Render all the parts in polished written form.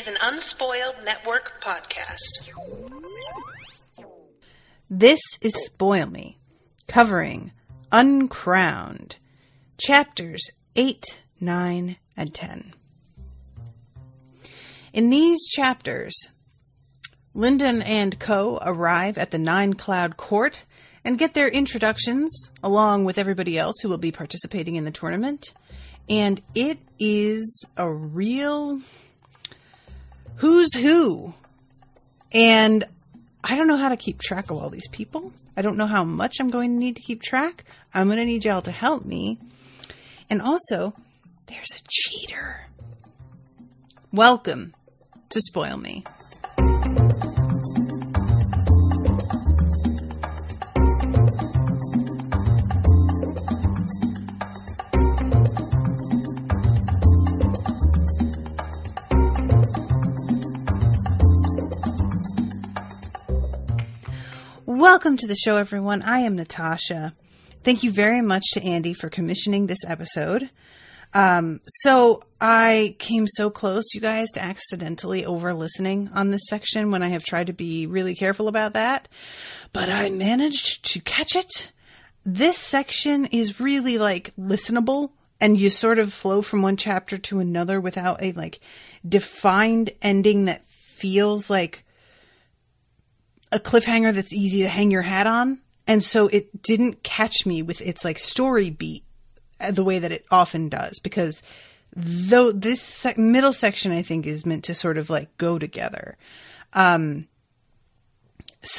is an Unspoiled Network podcast. This is Spoil Me, covering Uncrowned Chapters 8, 9, and 10. In these chapters, Yerin Co arrive at the Ninecloud court and get their introductions along with everybody else who will be participating in the tournament. And it is a real who's who. And I don't know how to keep track of all these people. I don't know how much I'm going to need to keep track. I'm going to need y'all to help me. And also, there's a cheater. Welcome to Spoil Me. Welcome to the show, everyone. I am Natasha. Thank you very much to Andy for commissioning this episode. So I came so close, you guys, to accidentally over-listening on this section when I have tried to be really careful about that. But I managed to catch it. This section is really, listenable, and you sort of flow from one chapter to another without a, defined ending that feels like a cliffhanger that's easy to hang your hat on. And so it didn't catch me with its story beat the way that it often does, because though this middle section, I think, is meant to sort of go together. So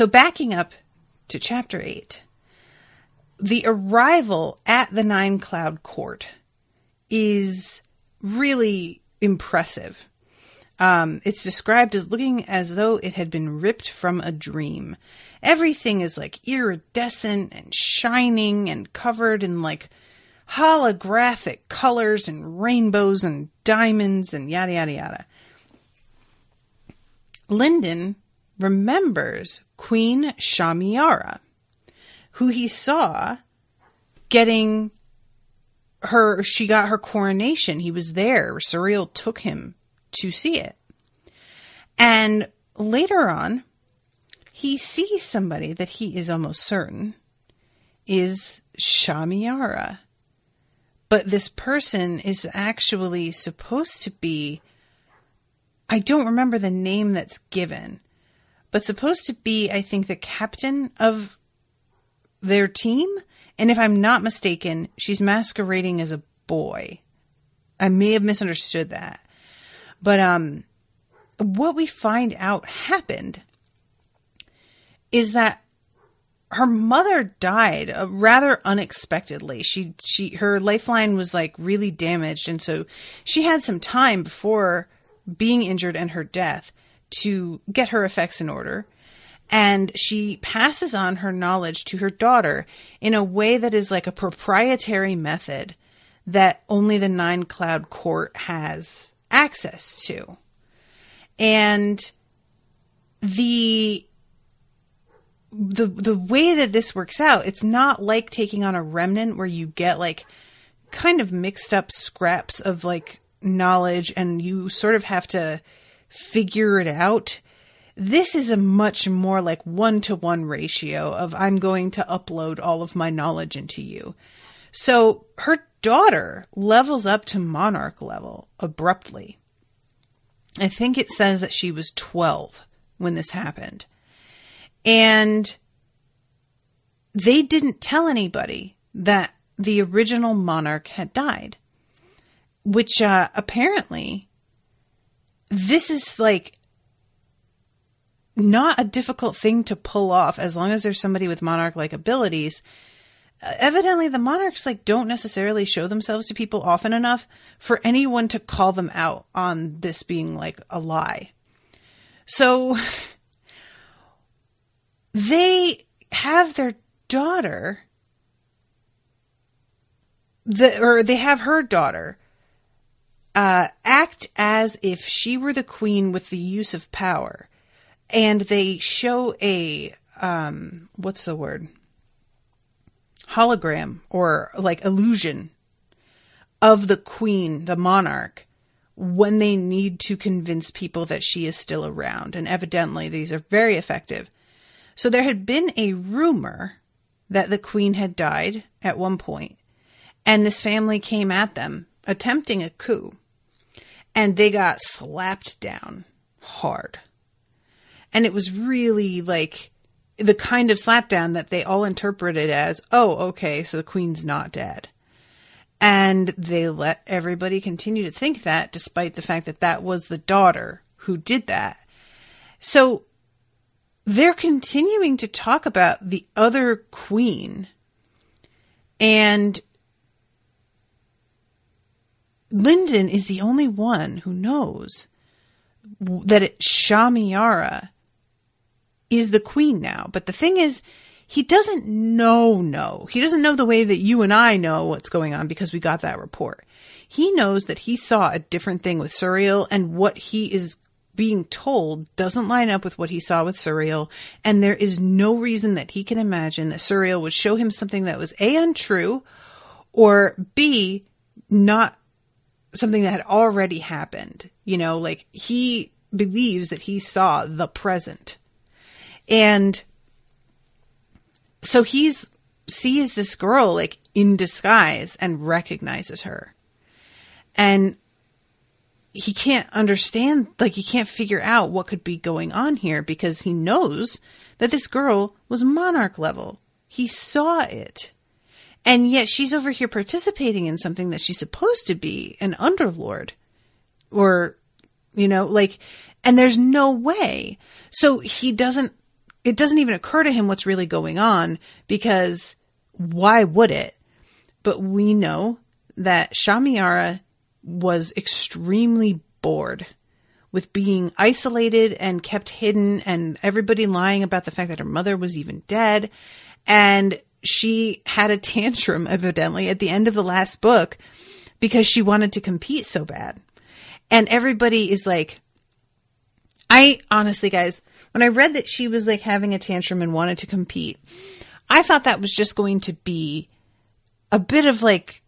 backing up to chapter 8, the arrival at the Ninecloud court is really impressive. It's described as looking as though it had been ripped from a dream. Everything is iridescent and shining and covered in holographic colors and rainbows and diamonds and yada yada yada. Lyndon remembers Queen Shamiara, who he saw getting her, she got her coronation. He was there. Surreal took him to see it. And later on, he sees somebody that he is almost certain is Shamiara. But this person is actually supposed to be, I don't remember the name that's given, but supposed to be, I think, the captain of their team. And if I'm not mistaken, she's masquerading as a boy. I may have misunderstood that. But what we find out happened is that her mother died rather unexpectedly. Her lifeline was really damaged, and so she had some time before being injured and her death to get her effects in order. And she passes on her knowledge to her daughter in a way that is a proprietary method that only the Ninecloud court has access to. And the way that this works out, it's not like taking on a remnant where you get kind of mixed up scraps of knowledge and you sort of have to figure it out. This is a much more 1-to-1 ratio of I'm going to upload all of my knowledge into you. So her daughter levels up to monarch level abruptly. I think it says that she was 12 when this happened. And they didn't tell anybody that the original monarch had died. Which apparently, this is not a difficult thing to pull off as long as there's somebody with monarch-like abilities. Evidently, the monarchs don't necessarily show themselves to people often enough for anyone to call them out on this being a lie. So they have their daughter, they have her daughter act as if she were the queen with the use of power, and they show a what's the word? Hologram or illusion of the queen, the monarch, when they need to convince people that she is still around. And evidently these are very effective. So there had been a rumor that the queen had died at one point, and this family came at them attempting a coup, and they got slapped down hard. And it was really like the kind of slapdown that they all interpreted as, oh, okay, so the queen's not dead. And they let everybody continue to think that, despite the fact that that was the daughter who did that. So they're continuing to talk about the other queen. And Lyndon is the only one who knows that Shamiara is the queen now. But the thing is, he doesn't know. He doesn't know the way that you and I know what's going on because we got that report. He knows that he saw a different thing with Suriel, and what he is being told doesn't line up with what he saw with Suriel. And there is no reason that he can imagine that Suriel would show him something that was A, untrue, or B, not something that had already happened. You know, like he believes that he saw the present. And so he sees this girl like in disguise and recognizes her. And he can't understand, like he can't figure out what could be going on here because he knows that this girl was monarch level. He saw it. And yet she's over here participating in something that she's supposed to be an underlord. Or, you know, like, and there's no way. So it doesn't even occur to him what's really going on, because why would it? But we know that Shamiara was extremely bored with being isolated and kept hidden, and everybody lying about the fact that her mother was even dead. And she had a tantrum, evidently, at the end of the last book because she wanted to compete so bad. And everybody is like, I honestly, guys, when I read that she was like having a tantrum and wanted to compete, I thought that was just going to be a bit of like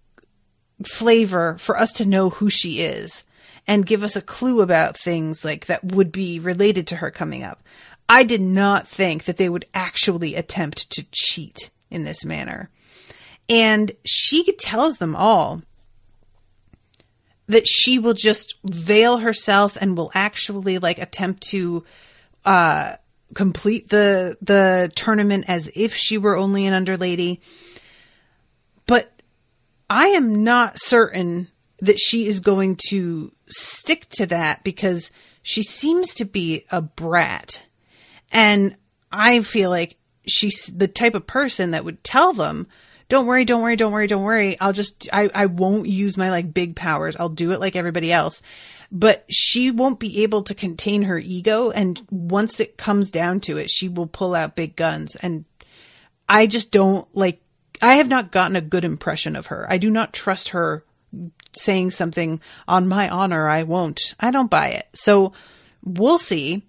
flavor for us to know who she is and give us a clue about things like that would be related to her coming up. I did not think that they would actually attempt to cheat in this manner. And she tells them all that she will just veil herself and will actually like attempt to complete the tournament as if she were only an underlady. But I am not certain that she is going to stick to that because she seems to be a brat. And I feel like she's the type of person that would tell them, don't worry. I won't use my like big powers. I'll do it like everybody else. But she won't be able to contain her ego. And once it comes down to it, she will pull out big guns. And I just don't like, I have not gotten a good impression of her. I do not trust her saying something on my honor. I won't. I don't buy it. So we'll see.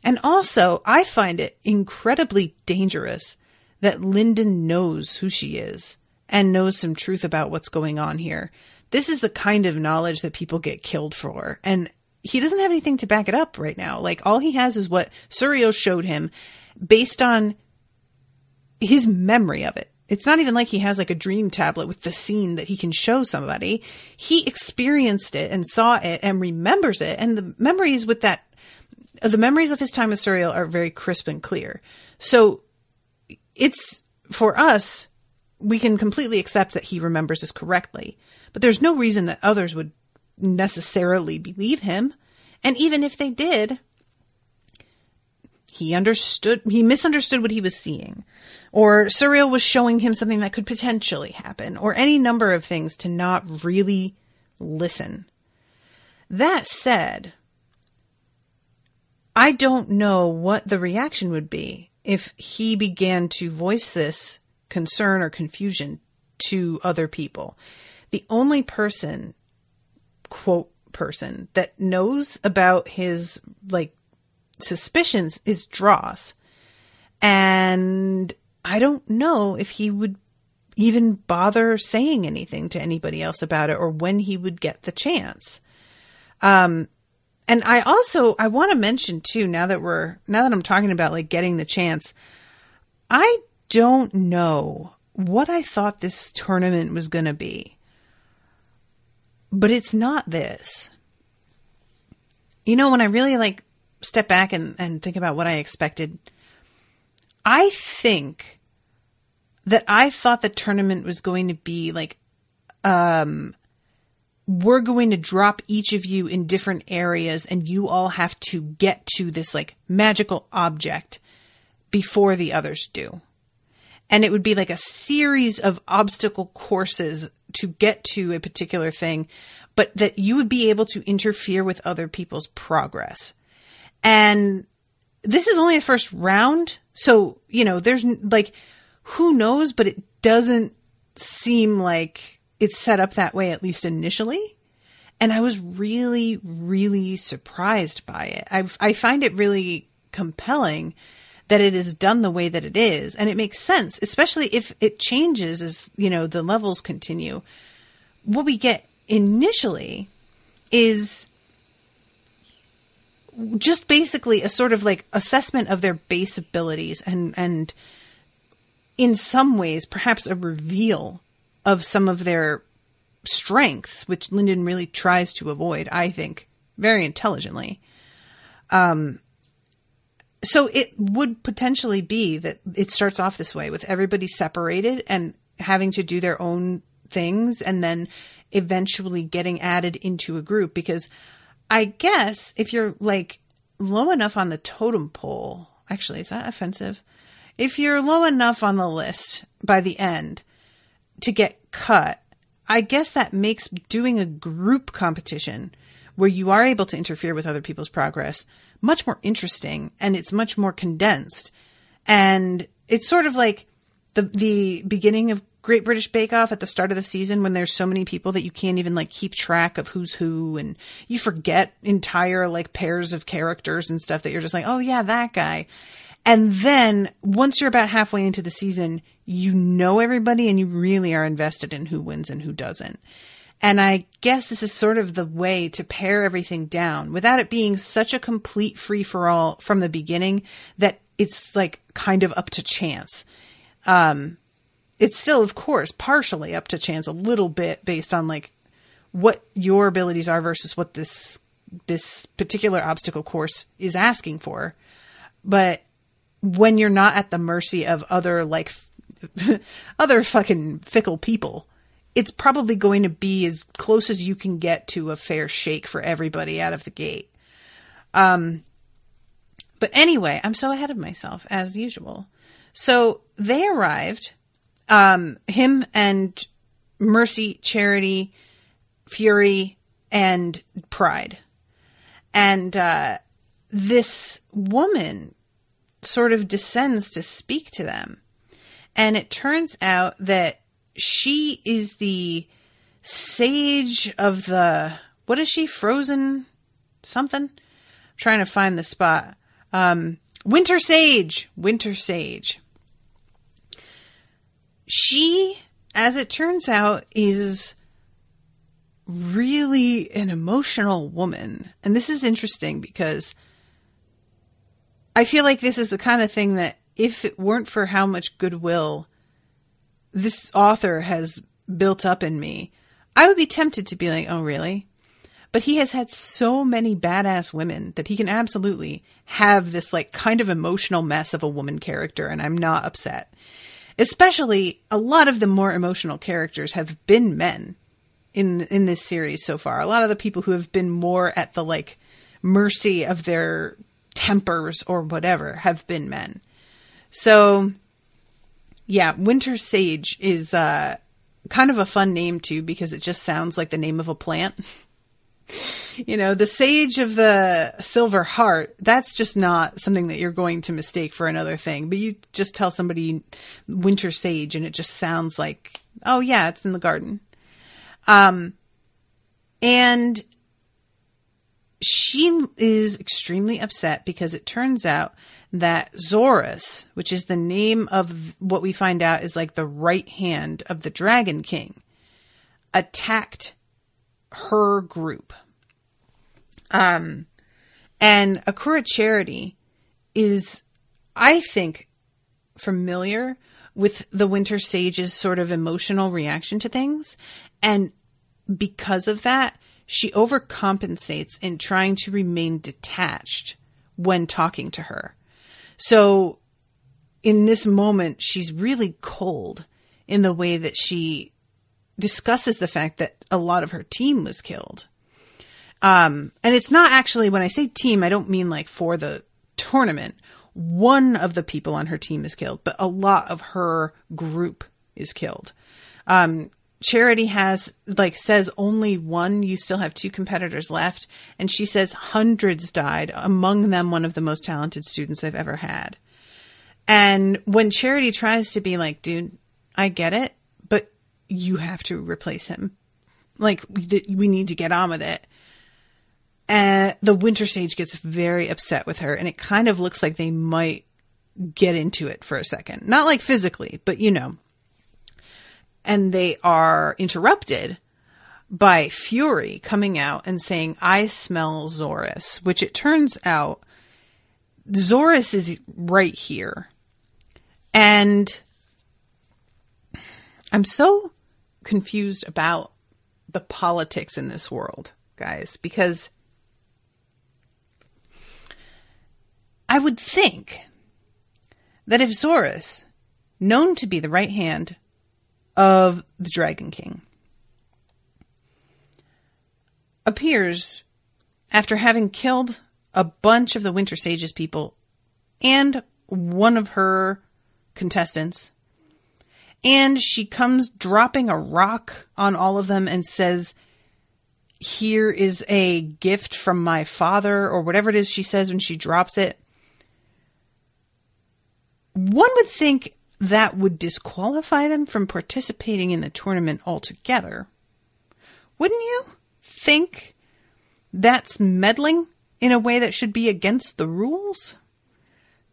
And also, I find it incredibly dangerous that Lyndon knows who she is and knows some truth about what's going on here. This is the kind of knowledge that people get killed for. And he doesn't have anything to back it up right now. Like, all he has is what Suriel showed him based on his memory of it. It's not even like he has like a dream tablet with the scene that he can show somebody. He experienced it and saw it and remembers it. And the memories with that, the memories of his time with Suriel are very crisp and clear. So it's, for us, we can completely accept that he remembers this correctly. But there's no reason that others would necessarily believe him. And even if they did, he misunderstood what he was seeing. Or Suriel was showing him something that could potentially happen. Or any number of things to not really listen. That said, I don't know what the reaction would be if he began to voice this concern or confusion to other people. The only person, quote, person that knows about his, like, suspicions is Dross. And I don't know if he would even bother saying anything to anybody else about it or when he would get the chance. And I want to mention too, now that I'm talking about like getting the chance, I don't know what I thought this tournament was going to be, but it's not this. You know, when I really like step back and think about what I expected, I think that I thought the tournament was going to be like, we're going to drop each of you in different areas and you all have to get to this like magical object before the others do. And it would be like a series of obstacle courses to get to a particular thing, but that you would be able to interfere with other people's progress. And this is only the first round. So, you know, there's like, who knows, but it doesn't seem like it's set up that way, at least initially. And I was really, really surprised by it. I find it really compelling that it is done the way that it is. And it makes sense, especially if it changes as, you know, the levels continue. What we get initially is just basically a sort of like assessment of their base abilities and in some ways, perhaps a reveal of some of their strengths, which Linden really tries to avoid, I think, very intelligently. So it would potentially be that it starts off this way with everybody separated and having to do their own things and then eventually getting added into a group. Because I guess if you're like low enough on the totem pole, actually, is that offensive? If you're low enough on the list by the end to get cut, I guess that makes doing a group competition where you are able to interfere with other people's progress much more interesting, and it's much more condensed. And it's sort of like the beginning of Great British Bake Off at the start of the season when there's so many people that you can't even like keep track of who's who, and you forget entire like pairs of characters and stuff that you're just like, oh yeah, that guy. And then once you're about halfway into the season, you know everybody and you really are invested in who wins and who doesn't. And I guess this is sort of the way to pare everything down without it being such a complete free-for-all from the beginning that it's like kind of up to chance. It's still, of course, partially up to chance a little bit based on like what your abilities are versus what this particular obstacle course is asking for. But when you're not at the mercy of other like other fucking fickle people, it's probably going to be as close as you can get to a fair shake for everybody out of the gate. But anyway, I'm so ahead of myself as usual. So they arrived, him and Mercy, Charity, Fury, and Pride. And this woman sort of descends to speak to them. And it turns out that she is the sage of the, what is she? Frozen something? I'm trying to find the spot. Winter Sage. Winter Sage. She, as it turns out, is really an emotional woman. And this is interesting because I feel like this is the kind of thing that if it weren't for how much goodwill this author has built up in me, I would be tempted to be like, oh, really? But he has had so many badass women that he can absolutely have this like kind of emotional mess of a woman character, and I'm not upset. Especially a lot of the more emotional characters have been men in this series so far. A lot of the people who have been more at the like mercy of their tempers or whatever have been men. So yeah, Winter Sage is kind of a fun name too, because it just sounds like the name of a plant. You know, the Sage of the Silver Heart, that's just not something that you're going to mistake for another thing. But you just tell somebody Winter Sage and it just sounds like, oh yeah, it's in the garden. And she is extremely upset because it turns out that Zorus, which is the name of what we find out is like the right hand of the Dragon King, attacked her group. And Akura Charity is, I think, familiar with the Winter Sage's sort of emotional reaction to things. And because of that, she overcompensates in trying to remain detached when talking to her. So in this moment, she's really cold in the way that she discusses the fact that a lot of her team was killed. And it's not actually, when I say team, I don't mean like for the tournament. One of the people on her team is killed, but a lot of her group is killed. Charity says only one, you still have 2 competitors left. And she says hundreds died, among them one of the most talented students I've ever had. And when Charity tries to be like, dude, I get it, but you have to replace him. Like, we need to get on with it. And the Winter Sage gets very upset with her, and it kind of looks like they might get into it for a second. Not like physically, but you know. And they are interrupted by Fury coming out and saying, I smell Zorus, which it turns out Zorus is right here. And I'm so confused about the politics in this world, guys, because I would think that if Zorus, known to be the right hand of the Dragon King, appears after having killed a bunch of the Winter Sage's people and one of her contestants, and she comes dropping a rock on all of them and says, here is a gift from my father, or whatever it is she says when she drops it. One would think that would disqualify them from participating in the tournament altogether. Wouldn't you think that's meddling in a way that should be against the rules?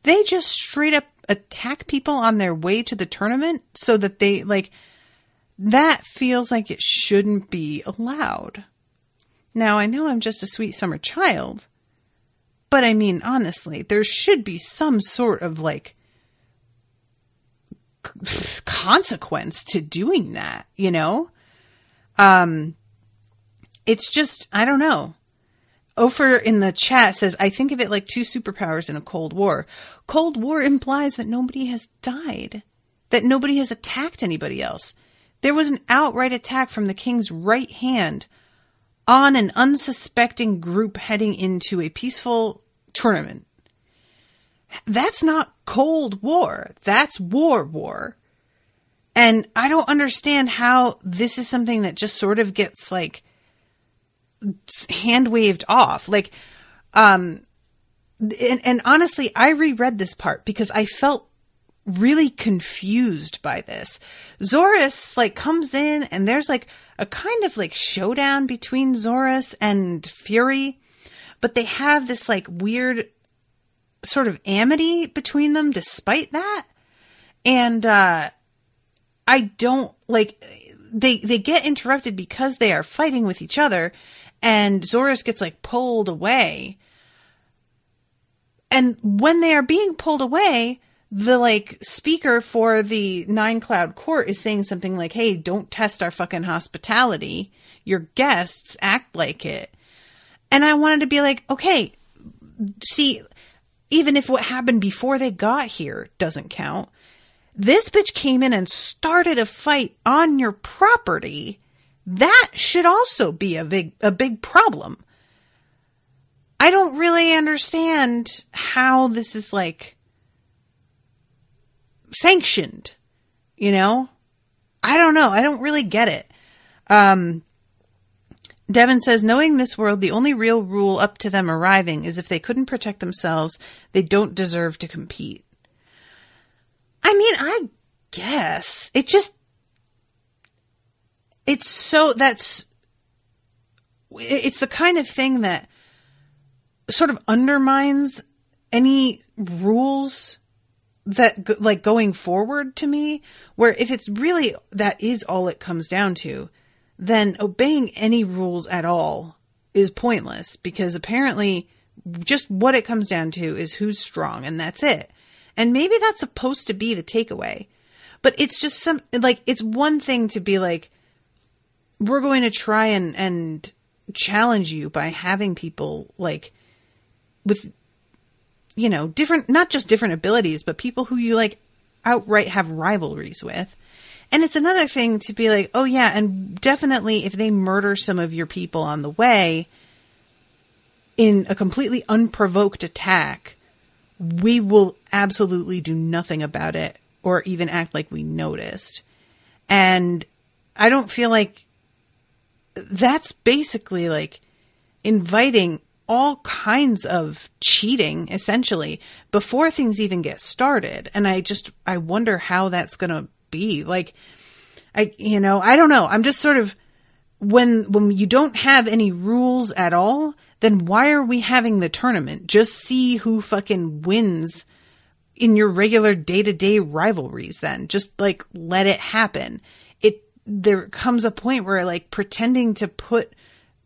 They just straight up attack people on their way to the tournament so that they, like, that feels like it shouldn't be allowed. Now, I know I'm just a sweet summer child, but I mean, honestly, there should be some sort of, like, consequence to doing that, you know? It's just, I don't know. Ofer in the chat says, I think of it like 2 superpowers in a Cold War. Cold War implies that nobody has died, that nobody has attacked anybody else. There was an outright attack from the king's right hand on an unsuspecting group heading into a peaceful tournament. That's not Cold War. That's war. And I don't understand how this is something that just sort of gets, like, hand waved off. Like, and honestly, I reread this part because I felt really confused by this. Zorus, like, comes in and there's, like, a kind of, like, showdown between Zorus and Fury, but they have this, like, weird sort of amity between them despite that. And I don't, like, they get interrupted because they are fighting with each other, and Zorus gets, like, pulled away. And when they are being pulled away, the, like, speaker for the Ninecloud court is saying something like, hey, don't test our fucking hospitality. Your guests act like it. And I wanted to be like, okay, see, even if what happened before they got here doesn't count, this bitch came in and started a fight on your property. That should also be a big problem. I don't really understand how this is, like, sanctioned, you know? I don't know. I don't really get it. Devin says, knowing this world, the only real rule up to them arriving is if they couldn't protect themselves, they don't deserve to compete. I mean, I guess. It's the kind of thing that sort of undermines any rules that, like, going forward to me, where if it's really, that is all it comes down to, then obeying any rules at all is pointless, because apparently just what it comes down to is who's strong, and that's it. And maybe that's supposed to be the takeaway. But it's just it's one thing to be like, we're going to try and challenge you by having people like with, different, not just different abilities, but people who you like outright have rivalries with. And it's another thing to be like, oh yeah, and definitely if they murder some of your people on the way in a completely unprovoked attack, we will absolutely do nothing about it or even act like we noticed. And I don't feel like that's basically like inviting all kinds of cheating, essentially, before things even get started. And I wonder how that's going to be. Like, I don't know. I'm just sort of, when you don't have any rules at all, then why are we having the tournament? Just see who fucking wins in your regular day-to-day rivalries then. Just like let it happen. There comes a point where like pretending to put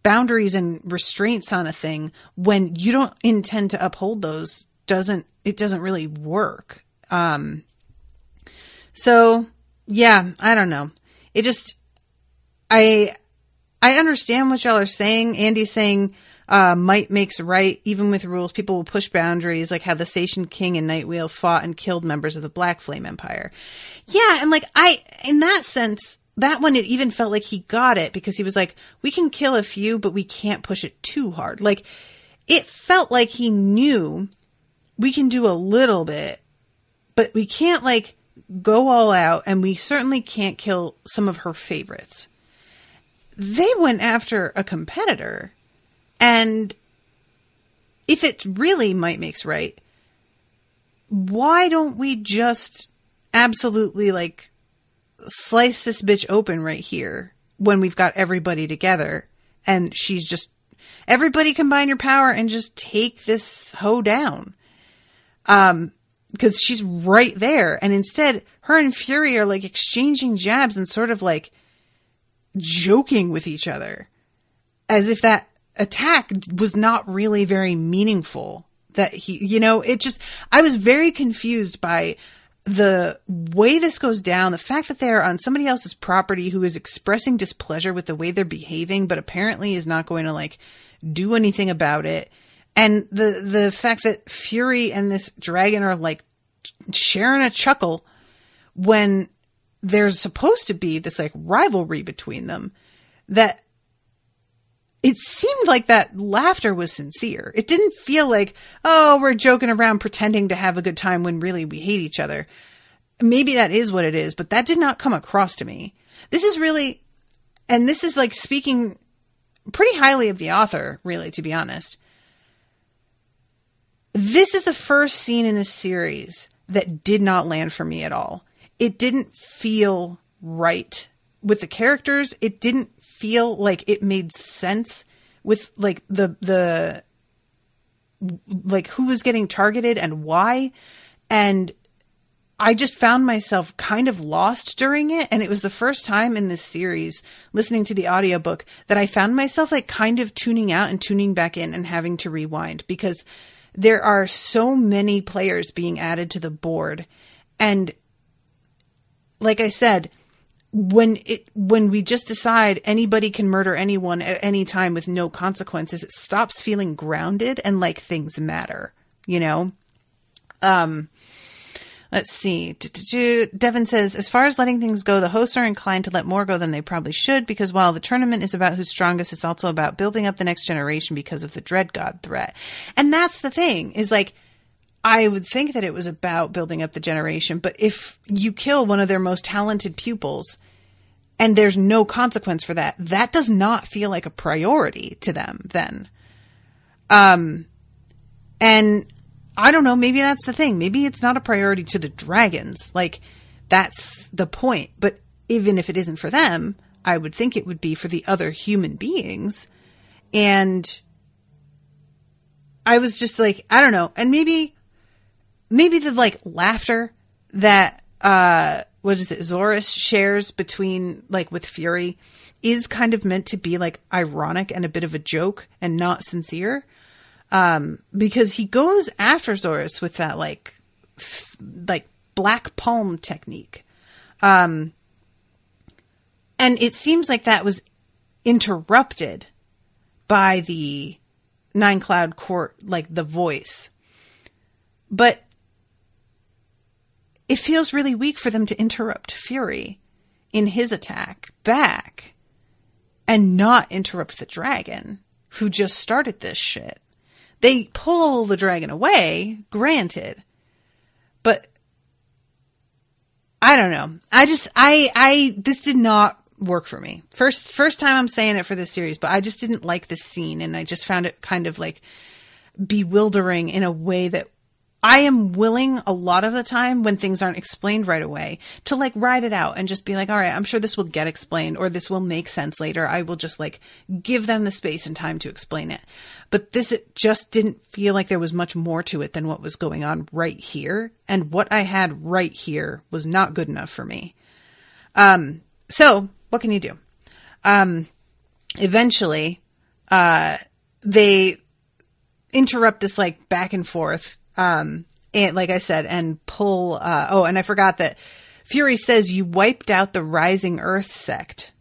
boundaries and restraints on a thing when you don't intend to uphold those doesn't really work. So yeah, I don't know. It just, I understand what y'all are saying. Andy's saying, might makes right. Even with rules, people will push boundaries, like how the Station King and Nightwheel fought and killed members of the Black Flame Empire. Yeah. And like, in that sense, that one, it even felt like he got it, because he was like, we can kill a few, but we can't push it too hard. Like, it felt like he knew we can do a little bit, but we can't like go all out, and we certainly can't kill some of her favorites. They went after a competitor, and if it really might makes right, why don't we just absolutely like slice this bitch open right here when we've got everybody together, and she's just, everybody combine your power and just take this hoe down. Because she's right there. And instead, her and Fury are like exchanging jabs and sort of like joking with each other, as if that attack was not really very meaningful. That I was very confused by the way this goes down, the fact that they're on somebody else's property who is expressing displeasure with the way they're behaving, but apparently is not going to like do anything about it. And the fact that Fury and this dragon are like sharing a chuckle when there's supposed to be this like rivalry between them, that it seemed like that laughter was sincere. It didn't feel like, oh, we're joking around pretending to have a good time when really we hate each other. Maybe that is what it is, but that did not come across to me. This is really, and this is like speaking pretty highly of the author, really, to be honest. This is the first scene in this series that did not land for me at all. It didn't feel right with the characters. It didn't feel like it made sense with like the like who was getting targeted and why. And I just found myself kind of lost during it. And it was the first time in this series, listening to the audiobook, that I found myself like kind of tuning out and tuning back in and having to rewind, because there are so many players being added to the board. And like I said, when we just decide anybody can murder anyone at any time with no consequences, it stops feeling grounded and like things matter, Let's see. Devin says, as far as letting things go, the hosts are inclined to let more go than they probably should, because while the tournament is about who's strongest, it's also about building up the next generation because of the Dread God threat. And that's the thing, is like, I would think that it was about building up the generation, but if you kill one of their most talented pupils and there's no consequence for that, that does not feel like a priority to them then. And I don't know, maybe that's the thing. Maybe it's not a priority to the dragons. Like, that's the point. But even if it isn't for them, I would think it would be for the other human beings. And I was just like, I don't know. And maybe the like laughter that, Zoris shares between like with Fury is kind of meant to be like ironic and a bit of a joke and not sincere. Because he goes after Zorus with that like black palm technique. And it seems like that was interrupted by the Ninecloud court, like the voice. But it feels really weak for them to interrupt Fury in his attack back and not interrupt the dragon who just started this shit. They pull the dragon away, granted, but I don't know. This did not work for me. First time I'm saying it for this series, but I just didn't like this scene, and I just found it kind of like bewildering in a way that I am willing a lot of the time when things aren't explained right away to like ride it out and just be like, all right, I'm sure this will get explained or this will make sense later. I will just like give them the space and time to explain it. But it just didn't feel like there was much more to it than what was going on right here. And what I had right here was not good enough for me. So what can you do? Eventually, they interrupt this like back and forth. And like I said, and pull, and I forgot that Fury says you wiped out the Rising Earth sect.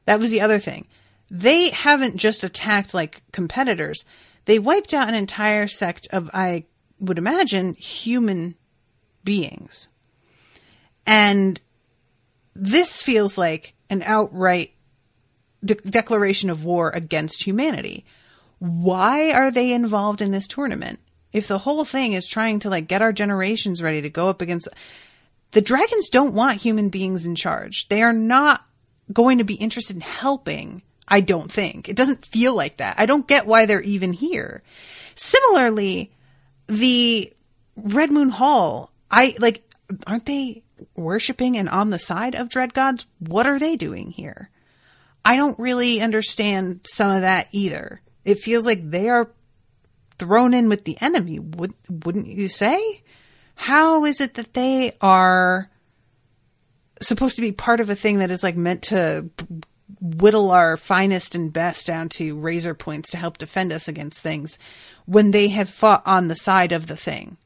That was the other thing. They haven't just attacked like competitors. They wiped out an entire sect of, I would imagine, human beings. And this feels like an outright declaration of war against humanity. Why are they involved in this tournament? If the whole thing is trying to like get our generations ready to go up against, the dragons don't want human beings in charge. They are not going to be interested in helping. I don't think. It doesn't feel like that. I don't get why they're even here. Similarly, the Red Moon Hall, aren't they worshipping and on the side of dread gods? What are they doing here? I don't really understand some of that either. It feels like they are thrown in with the enemy, wouldn't you say? How is it that they are supposed to be part of a thing that is like meant to whittle our finest and best down to razor points to help defend us against things when they have fought on the side of the thing?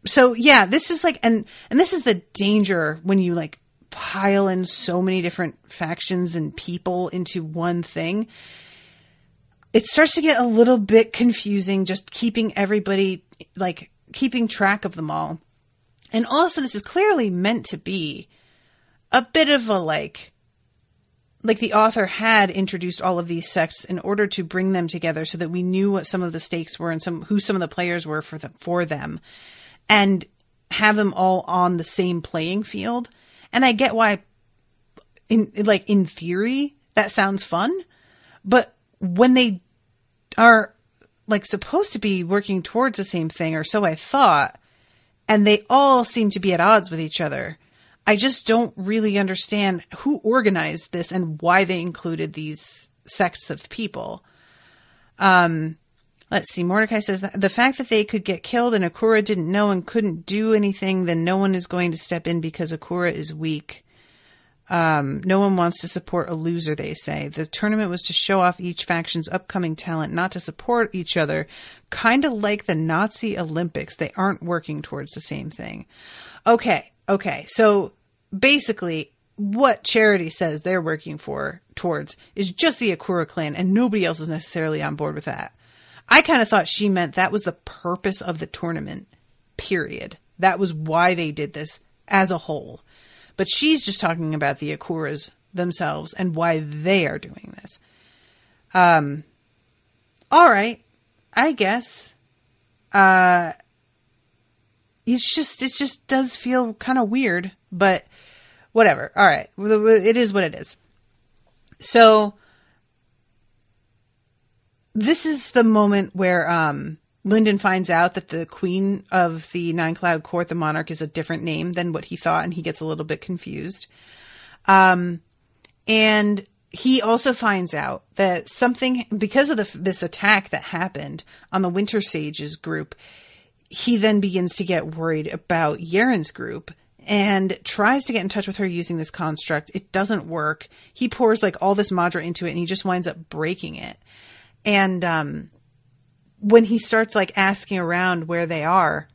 So yeah, this is like, and this is the danger when you like pile in so many different factions and people into one thing. It starts to get a little bit confusing, just keeping everybody, like, keeping track of them all. And also, this is clearly meant to be a bit of a, like the author had introduced all of these sects in order to bring them together so that we knew what some of the stakes were and who some of the players were for them, and have them all on the same playing field. And I get why, in theory, that sounds fun, but when they are like supposed to be working towards the same thing, or so I thought, and they all seem to be at odds with each other, I just don't really understand who organized this and why they included these sects of people. Let's see. Mordecai says that the fact that they could get killed and Akura didn't know and couldn't do anything, then no one is going to step in because Akura is weak. No one wants to support a loser, they say. The tournament was to show off each faction's upcoming talent, not to support each other. Kind of like the Nazi Olympics. They aren't working towards the same thing. Okay. So basically, what Charity says they're working towards is just the Akura clan, and nobody else is necessarily on board with that. I kind of thought she meant that was the purpose of the tournament, period. That was why they did this as a whole. But she's just talking about the Akuras themselves and why they are doing this. All right, I guess. It just does feel kind of weird, but whatever. All right, it is what it is. So this is the moment where Lyndon finds out that the queen of the Ninecloud court, the monarch, is a different name than what he thought, and he gets a little bit confused. And he also finds out that something, because of this attack that happened on the Winter Sages group, he then begins to get worried about Yerin's group and tries to get in touch with her using this construct. It doesn't work. He pours like all this Madra into it and he just winds up breaking it. And when he starts like asking around where they are,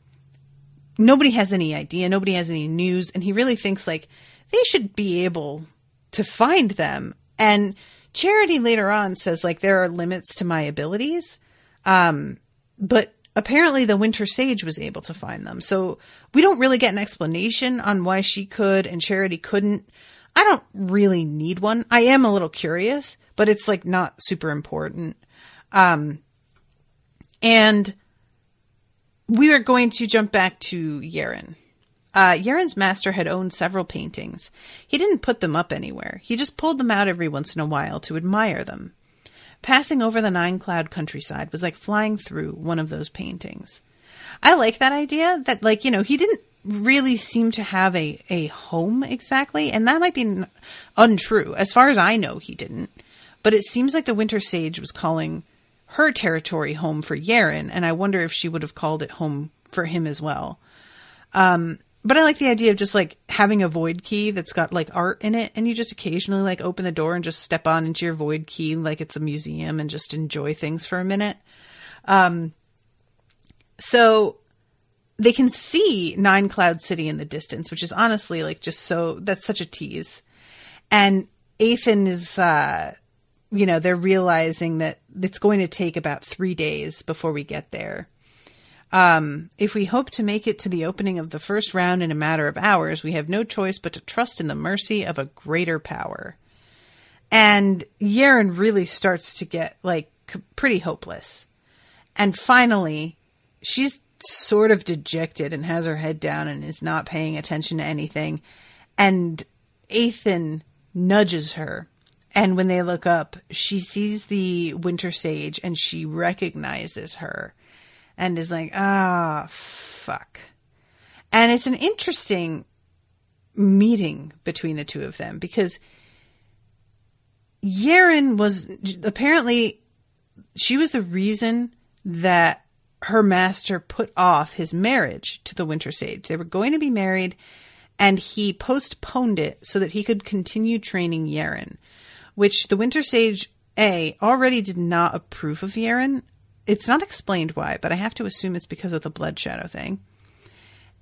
nobody has any idea. Nobody has any news. And he really thinks like they should be able to find them. And Charity later on says like there are limits to my abilities. But apparently the Winter Sage was able to find them. So we don't really get an explanation on why she could and Charity couldn't. I don't really need one. I am a little curious, but it's like not super important. And we are going to jump back to Yerin. Yerin's master had owned several paintings. He didn't put them up anywhere. He just pulled them out every once in a while to admire them. Passing over the Ninecloud countryside was like flying through one of those paintings. I like that idea that, like, you know, he didn't really seem to have a home exactly, and that might be untrue. As far as I know, he didn't. But it seems like the Winter Sage was calling her territory home for Yerin, and I wonder if she would have called it home for him as well. But I like the idea of just like having a void key that's got like art in it, and you just occasionally like open the door and just step on into your void key like it's a museum and just enjoy things for a minute. So they can see Ninecloud City in the distance, which is honestly like just so, that's such a tease. And Ethan is, you know, they're realizing that it's going to take about 3 days before we get there. If we hope to make it to the opening of the first round in a matter of hours, we have no choice but to trust in the mercy of a greater power. And Yerin really starts to get like pretty hopeless. And finally, she's sort of dejected and has her head down and is not paying attention to anything. And Ethan nudges her. And when they look up, she sees the Winter Sage and she recognizes her. And is like, fuck. And it's an interesting meeting between the two of them because Yerin was, apparently, she was the reason that her master put off his marriage to the Winter Sage. They were going to be married and he postponed it so that he could continue training Yerin, which the Winter Sage, already did not approve of Yerin. It's not explained why, but I have to assume it's because of the blood shadow thing.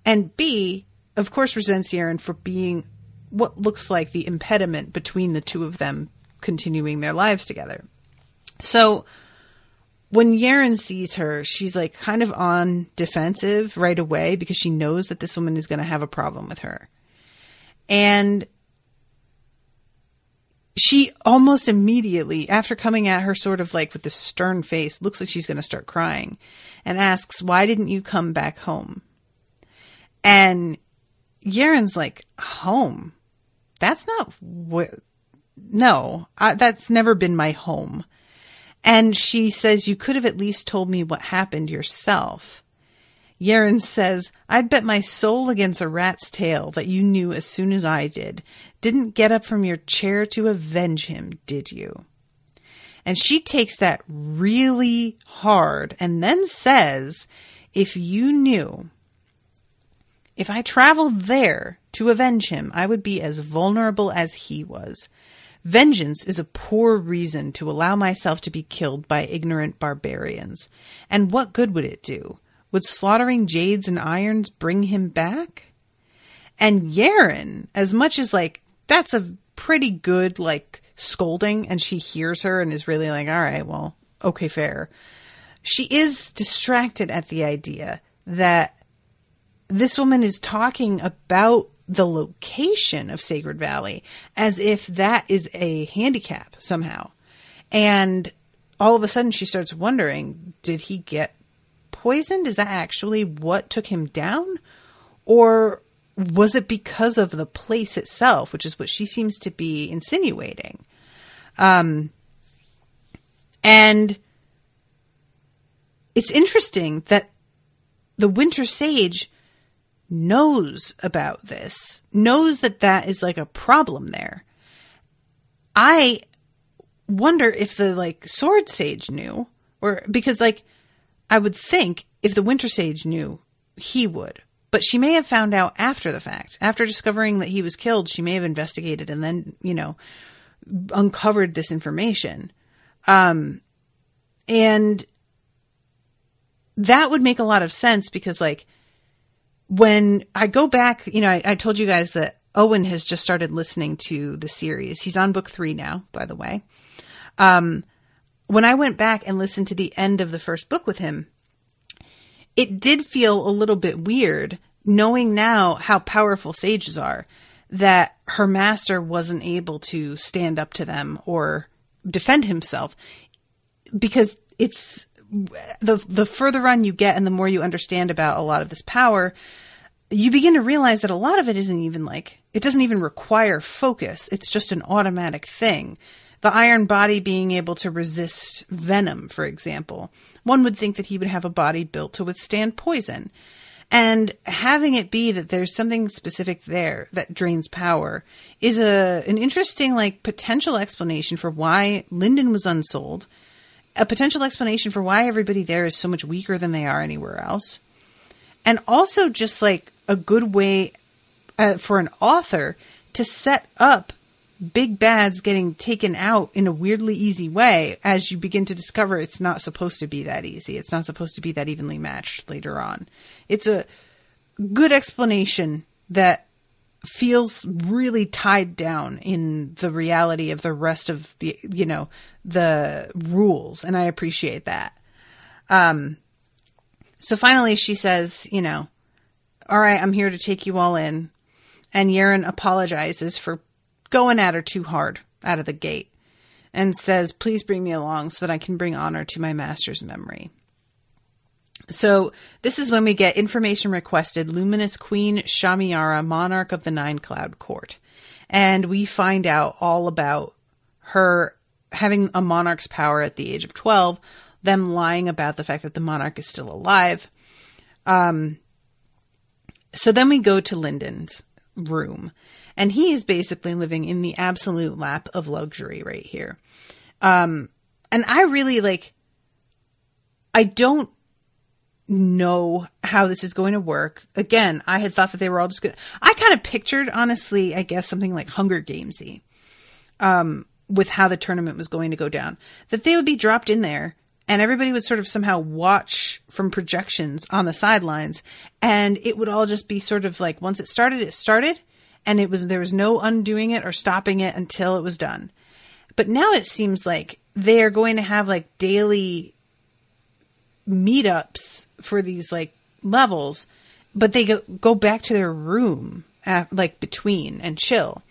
And B, of course, resents Yerin for being what looks like the impediment between the two of them continuing their lives together. So when Yerin sees her, she's like kind of on defensive right away because she knows that this woman is going to have a problem with her. And she almost immediately, after coming at her sort of like with this stern face, looks like she's going to start crying and asks, why didn't you come back home? And Yerin's like, home? That's not what, no, that's never been my home. And she says, you could have at least told me what happened yourself. Yerin says, I'd bet my soul against a rat's tail that you knew as soon as I did. Didn't get up from your chair to avenge him, did you? And she takes that really hard and then says, if you knew, if I traveled there to avenge him, I would be as vulnerable as he was. Vengeance is a poor reason to allow myself to be killed by ignorant barbarians. And what good would it do? Would slaughtering jades and irons bring him back? And Yerin, as much as like, that's a pretty good like scolding, and she hears her and is really like, all right, well, okay, fair. She is distracted at the idea that this woman is talking about the location of Sacred Valley as if that is a handicap somehow. And all of a sudden she starts wondering, did he get poisoned? Is that actually what took him down? Or was it because of the place itself, which is what she seems to be insinuating? And it's interesting that the Winter Sage knows about this, knows that that is like a problem there. I wonder if the like Sword Sage knew, or because like I would think if the Winter Sage knew, he would. But she may have found out after the fact. After discovering that he was killed, she may have investigated and then, uncovered this information. And that would make a lot of sense because, like, when I go back, I told you guys that Owen has just started listening to the series. He's on book 3 now, by the way. When I went back and listened to the end of the first book with him, it did feel a little bit weird knowing now how powerful sages are, that her master wasn't able to stand up to them or defend himself, because it's the further on you get and the more you understand about a lot of this power, you begin to realize that a lot of it isn't even it doesn't even require focus. It's just an automatic thing. The iron body being able to resist venom, for example. One would think that he would have a body built to withstand poison. And having it be that there's something specific there that drains power is an interesting, potential explanation for why Linden was unsold. A potential explanation for why everybody there is so much weaker than they are anywhere else. And also just a good way for an author to set up big bads getting taken out in a weirdly easy way as you begin to discover it's not supposed to be that easy. It's not supposed to be that evenly matched later on. It's a good explanation that feels really tied down in the reality of the rest of the, the rules. And I appreciate that. So finally she says, all right, I'm here to take you all in. And Yerin apologizes for going at her too hard out of the gate and says, please bring me along so that I can bring honor to my master's memory. So this is when we get information requested, Luminous Queen Shamiara, monarch of the Ninecloud Court. And we find out all about her having a monarch's power at the age of 12, them lying about the fact that the monarch is still alive. So then we go to Linden's room. And he is basically living in the absolute lap of luxury right here. And I really I don't know how this is going to work. Again, I had thought that they were all just good. I kind of pictured, honestly, I guess something like Hunger Gamesy, with how the tournament was going to go down. That they would be dropped in there and everybody would sort of somehow watch from projections on the sidelines. And it would all just be sort of once it started. And there was no undoing it or stopping it until it was done. But now it seems like they are going to have daily meetups for these levels, but they go back to their room between and chill.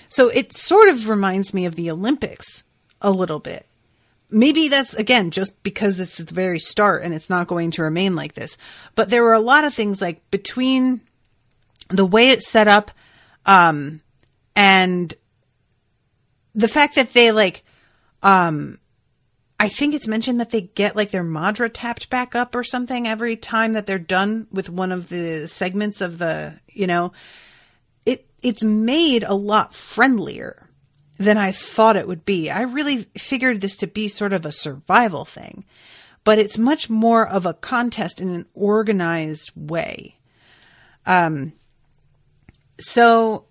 So it sort of reminds me of the Olympics a little bit. Maybe that's, again, just because it's at the very start and it's not going to remain like this. But there were a lot of things between the way it's set up, and the fact that they I think it's mentioned that they get their Madra tapped back up or something every time that they're done with one of the segments of the, it's made a lot friendlier than I thought it would be. I really figured this to be sort of a survival thing, but it's much more of a contest in an organized way. So,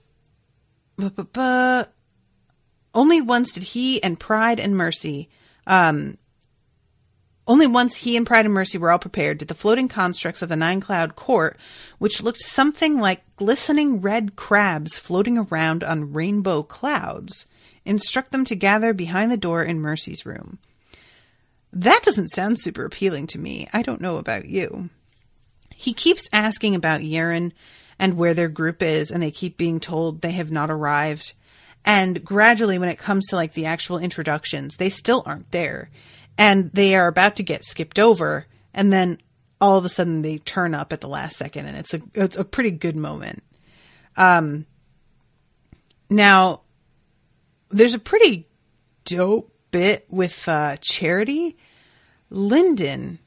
only once did he and Pride and Mercy, only once he and Pride and Mercy were all prepared did the floating constructs of the Ninecloud Court, which looked something like glistening red crabs floating around on rainbow clouds, instruct them to gather behind the door in Mercy's room. That doesn't sound super appealing to me. I don't know about you. He keeps asking about Yerin and where their group is, and they keep being told they have not arrived. And gradually, when it comes to the actual introductions, they still aren't there. And they are about to get skipped over, and then all of a sudden they turn up at the last second, and it's a pretty good moment. Now, there's a pretty dope bit with Charity. Linden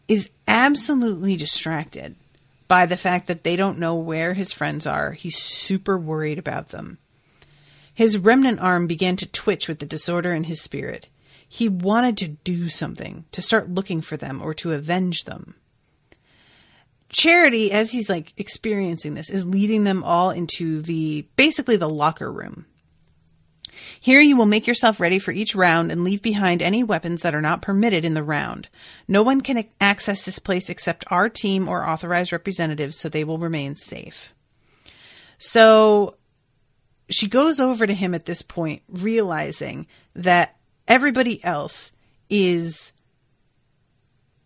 is absolutely distracted by the fact that they don't know where his friends are. He's super worried about them. His remnant arm began to twitch with the disorder in his spirit. He wanted to do something, to start looking for them or to avenge them. Charity, as he's like experiencing this, is leading them all into basically the locker room. Here you will make yourself ready for each round and leave behind any weapons that are not permitted in the round. No one can access this place except our team or authorized representatives, so they will remain safe. So she goes over to him at this point, realizing that everybody else is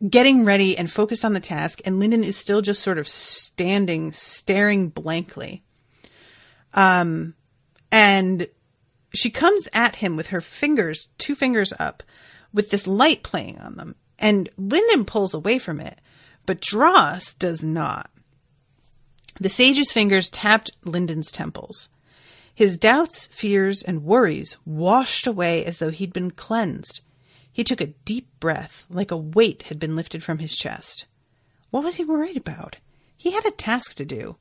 getting ready and focused on the task, and Linden is still just sort of standing, staring blankly. And she comes at him with her fingers, 2 fingers up, with this light playing on them. And Linden pulls away from it, but Dross does not. The sage's fingers tapped Linden's temples. His doubts, fears, and worries washed away as though he'd been cleansed. He took a deep breath, like a weight had been lifted from his chest. What was he worried about? He had a task to do.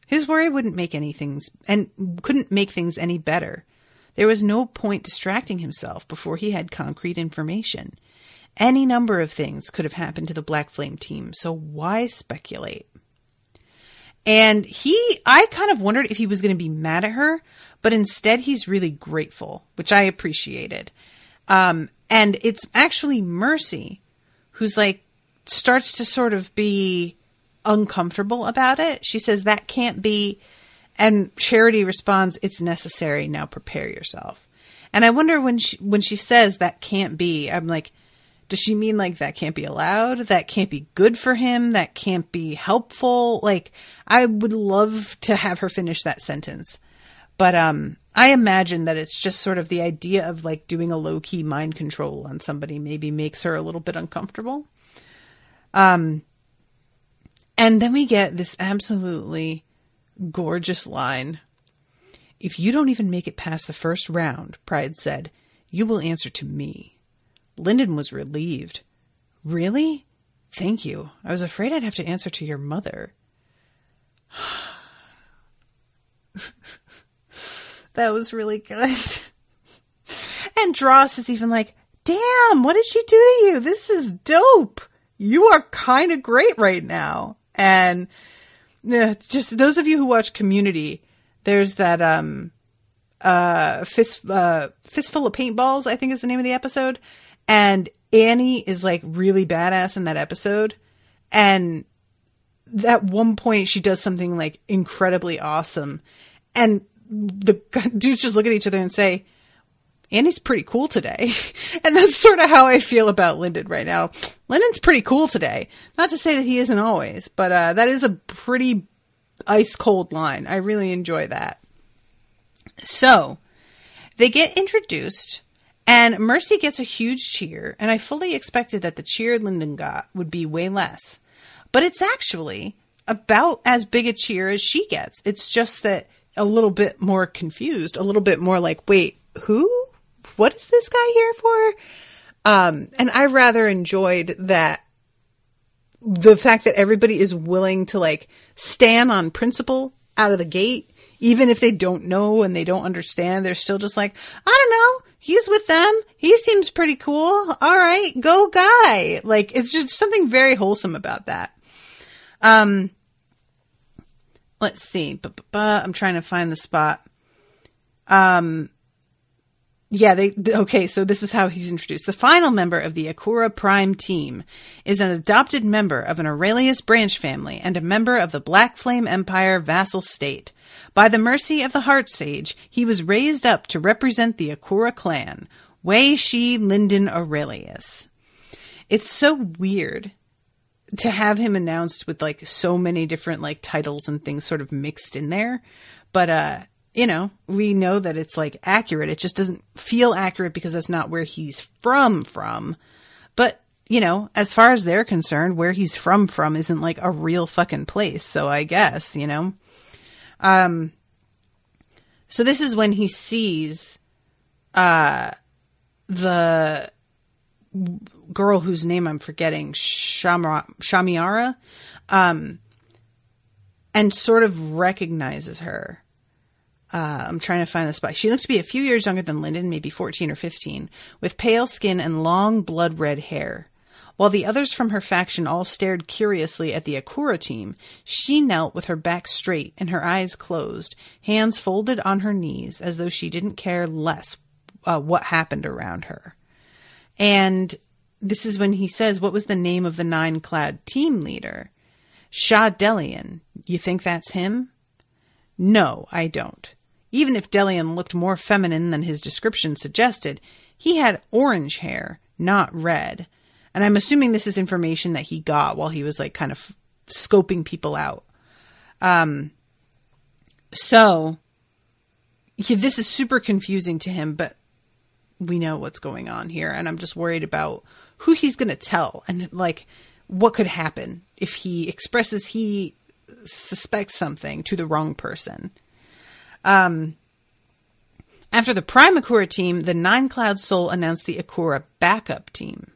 His worry couldn't make things any better. There was no point distracting himself before he had concrete information. Any number of things could have happened to the Black Flame team, so why speculate? And I kind of wondered if he was going to be mad at her, but instead he's really grateful, which I appreciated. And it's actually Mercy who's like, starts to sort of be uncomfortable about it. She says, that can't be. And Charity responds, it's necessary. Now prepare yourself. And I wonder when she says that can't be, I'm like, does she mean like that can't be allowed? That can't be good for him? That can't be helpful? Like, I would love to have her finish that sentence. But I imagine that it's just sort of the idea of like doing a low-key mind control on somebody maybe makes her a little bit uncomfortable. And then we get this absolutely gorgeous line. If you don't even make it past the first round, Pride said, you will answer to me. Linden was relieved. Really? Thank you. I was afraid I'd have to answer to your mother. That was really good. And Dross is even like, damn, what did she do to you? This is dope. You are kind of great right now. And just those of you who watch Community, there's that fistful of paintballs, I think is the name of the episode. And Annie is like really badass in that episode. And at one point she does something like incredibly awesome. And the dudes just look at each other and say, Annie's pretty cool today. And that's sort of how I feel about Linden right now. Linden's pretty cool today. Not to say that he isn't always, but that is a pretty ice cold line. I really enjoy that. So they get introduced and Mercy gets a huge cheer. And I fully expected that the cheer Linden got would be way less, but it's actually about as big a cheer as she gets. It's just that a little bit more confused, a little bit more like, wait, who? What is this guy here for? And I rather enjoyed that, the fact that everybody is willing to like stand on principle out of the gate, even if they don't know and they don't understand, they're still just like, I don't know, he's with them. He seems pretty cool. All right, go guy. Like, it's just something very wholesome about that. Let's see. I'm trying to find the spot. Okay, so this is how he's introduced. The final member of the Akura Prime team is an adopted member of an Aurelius branch family and a member of the Black Flame Empire vassal state. By the mercy of the Heart Sage, he was raised up to represent the Akura clan. Wei Shi Linden Aurelius. It's so weird to have him announced with like so many different like titles and things sort of mixed in there. But, you know, we know that it's like accurate. It just doesn't feel accurate because that's not where he's from. But, you know, as far as they're concerned, where he's from isn't like a real fucking place. So I guess, you know, so this is when he sees, the girl whose name I'm forgetting, Shamiara, and sort of recognizes her. I'm trying to find the spot. She looks to be a few years younger than Linden, maybe 14 or 15, with pale skin and long blood red hair. While the others from her faction all stared curiously at the Akura team, she knelt with her back straight and her eyes closed, hands folded on her knees, as though she didn't care less what happened around her. And this is when he says, what was the name of the Ninecloud team leader? Shah Delian. You think that's him? No, I don't. Even if Delian looked more feminine than his description suggested, he had orange hair, not red. And I'm assuming this is information that he got while he was like kind of scoping people out. So this is super confusing to him, but we know what's going on here. And I'm just worried about who he's going to tell and like what could happen if he expresses he suspects something to the wrong person. After the Prime Akura team, the Ninecloud Soul announced the Akura backup team.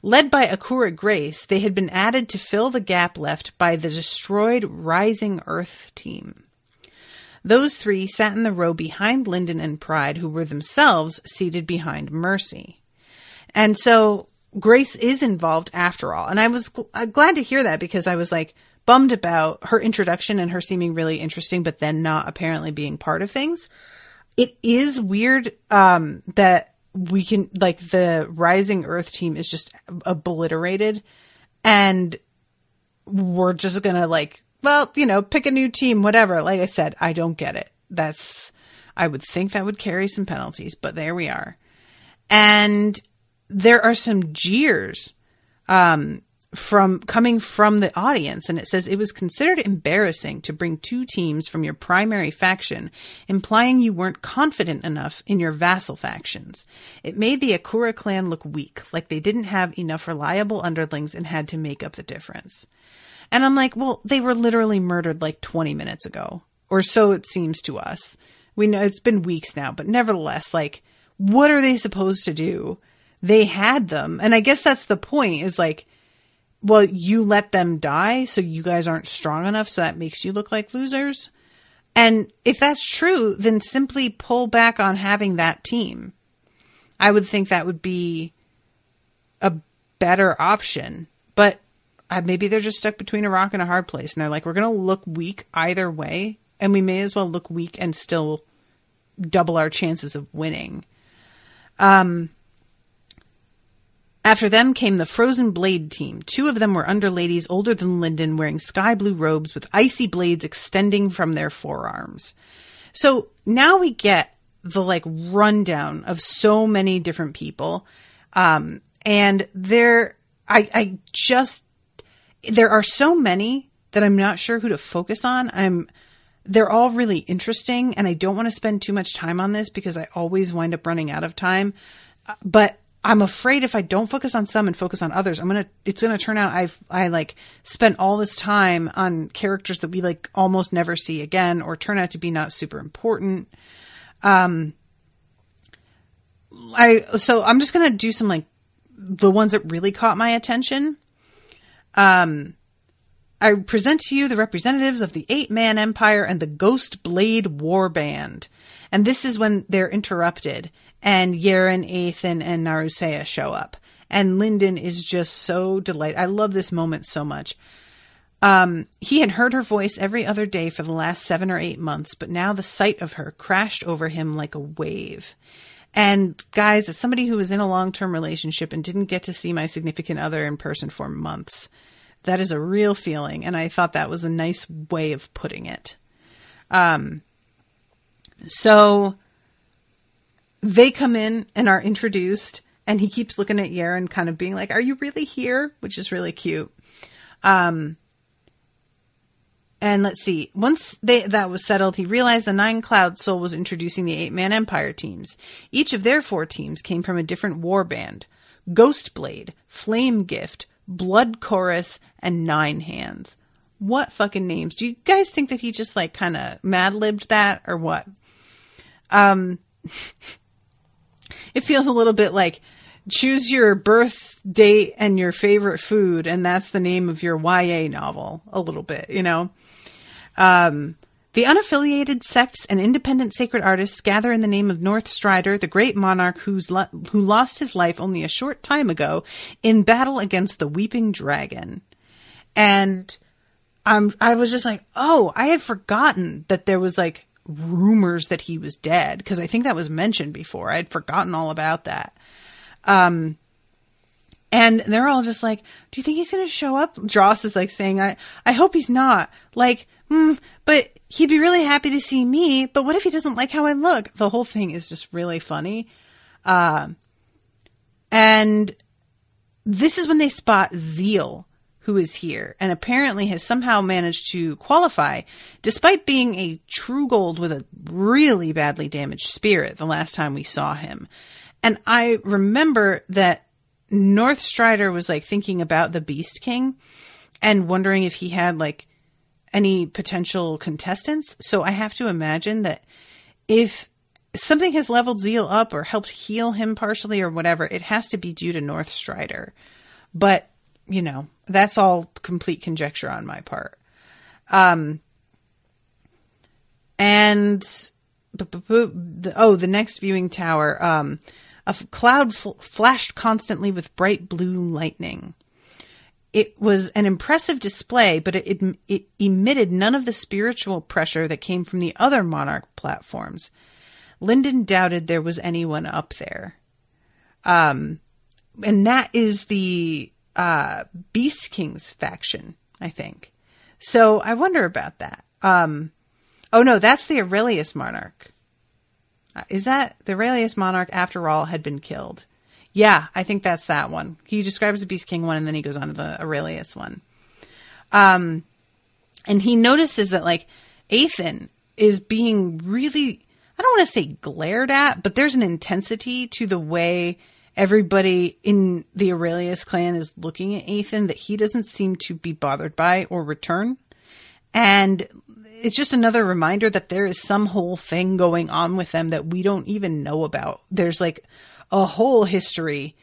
Led by Akura Grace, they had been added to fill the gap left by the destroyed Rising Earth team. Those three sat in the row behind Linden and Pride, who were themselves seated behind Mercy. And so Grace is involved after all. And I was glad to hear that, because I was like bummed about her introduction and her seeming really interesting, but then not apparently being part of things. It is weird that we can, like, the Rising Earth team is just obliterated, and we're just gonna, like, well, you know, pick a new team, whatever. Like I said, I don't get it. I would think that would carry some penalties, but there we are. And there are some jeers coming from the audience, and it says it was considered embarrassing to bring two teams from your primary faction, implying you weren't confident enough in your vassal factions. It made the Akura clan look weak, like they didn't have enough reliable underlings and had to make up the difference. And I'm like, well, they were literally murdered like 20 minutes ago, or so it seems to us. We know it's been weeks now, but nevertheless, like, what are they supposed to do? They had them. And I guess that's the point, is like, well, you let them die, so you guys aren't strong enough, so that makes you look like losers. And if that's true, then simply pull back on having that team. I would think that would be a better option. But maybe they're just stuck between a rock and a hard place, and they're like, we're going to look weak either way, and we may as well look weak and still double our chances of winning. After them came the Frozen Blade team. Two of them were underladies older than Linden, wearing sky blue robes with icy blades extending from their forearms. So now we get the like rundown of so many different people. And there are so many that I'm not sure who to focus on. They're all really interesting, and I don't want to spend too much time on this because I always wind up running out of time. But I'm afraid if I don't focus on some and focus on others, it's going to turn out I like spent all this time on characters that we like almost never see again, or turn out to be not super important. So I'm just going to do some like the ones that really caught my attention. I present to you the representatives of the 8-Man Empire and the Ghost Blade War Band. And this is when they're interrupted, and Yerin, Athan, and Narusea show up. And Linden is just so delighted. I love this moment so much. He had heard her voice every other day for the last 7 or 8 months, but now the sight of her crashed over him like a wave. And guys, as somebody who was in a long-term relationship and didn't get to see my significant other in person for months, that is a real feeling. And I thought that was a nice way of putting it. So they come in and are introduced, and he keeps looking at Yerin, kind of being like, are you really here? Which is really cute. And let's see, once that was settled, he realized the Ninecloud Soul was introducing the 8-Man Empire teams. Each of their 4 teams came from a different war band: Ghost Blade, Flame Gift, Blood Chorus, and 9 Hands. What fucking names? Do you guys think that he just like kind of mad-libbed that, or what? It feels a little bit like choose your birth date and your favorite food, and that's the name of your YA novel, a little bit, you know? The unaffiliated sects and independent sacred artists gather in the name of North Strider, the great monarch who lost his life only a short time ago in battle against the Weeping Dragon. And I was just like, oh, I had forgotten that there was like rumors that he was dead, because I think that was mentioned before. I had forgotten all about that. And they're all just like, do you think he's going to show up? Dross is like saying, I hope he's not. Like, but he'd be really happy to see me, but what if he doesn't like how I look? The whole thing is just really funny. And this is when they spot Zeal, who is here, and apparently has somehow managed to qualify, despite being a true gold with a really badly damaged spirit the last time we saw him. And I remember that North Strider was like thinking about the Beast King and wondering if he had like any potential contestants. So I have to imagine that if something has leveled Zeal up or helped heal him partially or whatever, it has to be due to North Strider. But, you know, that's all complete conjecture on my part. The next viewing tower, a cloud flashed constantly with bright blue lightning. It was an impressive display, but it emitted none of the spiritual pressure that came from the other Monarch platforms. Lyndon doubted there was anyone up there. And that is the Beast King's faction, I think. So I wonder about that. Oh no, that's the Aurelius Monarch. Is that the Aurelius Monarch, after all, had been killed? Yeah, I think that's that one. He describes the Beast King one, and then he goes on to the Aurelius one. And he notices that, like, Athen is being really, I don't want to say glared at, but there's an intensity to the way everybody in the Aurelius clan is looking at Athen that he doesn't seem to be bothered by or return. And it's just another reminder that there is some whole thing going on with them that we don't even know about. There's like a whole history,